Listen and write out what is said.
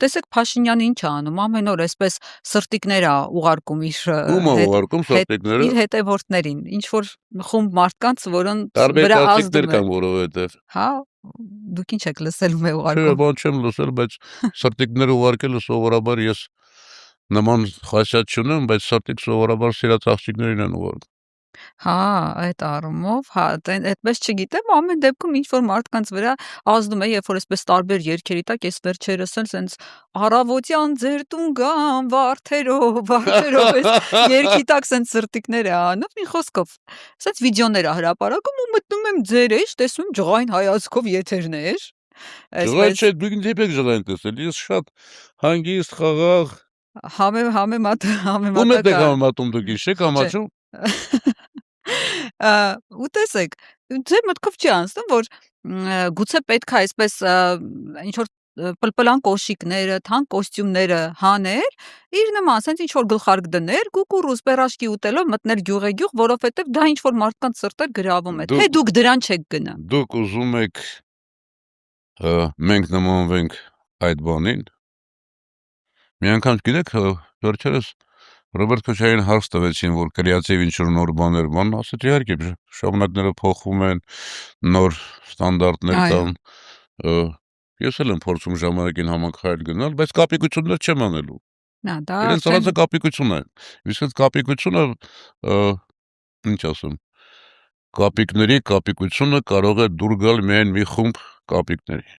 տեսեք Փաշինյանը ինչ է անում, ամեն օր այսպես սրտիկներ է ուղարկում իր Ում է ուղարկում սրտիկները։ իր հետևորդներին, ինչ որ խումբ մարդկանց, որոնց Տարբեր վրա կարծիքներ ազդում է։ կան, որովհետև։ Հա, դուք ինչ եք լսել ում է Չէ, ուղարկում։ բան չեմ լսել, բայց սրտիկները ուղարկելը սովորաբար ես նման խասյաթ չունեմ, բայց սրտիկ սովորաբար սիրած աղջիկներին են ուղարկում։ Հա, այդ առումով, հա, այդպես չգիտեմ, ամեն դեպքում ինչ որ մարդկանց վրա ազդում է, երբ որ այսպես տարբեր երգերի տակ ես վերջերս էլ սենց առավոտյան ձեր տուն գամ վարդերով այս երգի տակ սենց սրտիկներ է անում, մի խոսքով։ Սենց վիդեոներ է հրապարակում ու մտնում եմ ձեր էջ, տեսնում եմ ջղային հայացքով եթերներ։ Ջղայն չէ, Այսպես դուք ինձ եք ջղայն տեսել, ես շատ հանգիստ, խաղաղ։ Ում եք համեմատական։ համեմատում դուք, ինչ եք Չէ։ համաչում։ Ու տեսեք, ձեր մտքով չի անցնում, որ գուցե պետք է այսպես ինչ որ պլպլան կոշիկները, թանկ կոստյումները հաներ, իր նման սենց ինչ որ գլխարկ դներ, կուկուռուզ պերաշկի ուտելով մտներ գյուղեգյուղ, որովհետև դա ինչ որ մարդկանց սրտեր գրավում է։ Թե դուք դրան չեք գնա։ Դուք ուզում եք մենք նմանվենք այդ բանին։ Մի անգամ գիտեք, վերջերս Ռոբերտ Քոչարյանին հարց տվեցին, որ կրեատիվ ինչ-որ նոր բաներ բան, ասեց իհարկե ժամանակները փոխվում են, նոր ստանդարտներ կան։ Ես էլ եմ փորձում ժամանակին համակայել գնալ, բայց կապիկություններ չեմ անելու։ Նա դա Իրենց արածը կապիկություն է։ Իսկ այդ կապիկությունը, ինչ ասեմ, կապիկների կապիկությունը կարող է դուր գալ միայն մի խումբ կապիկների։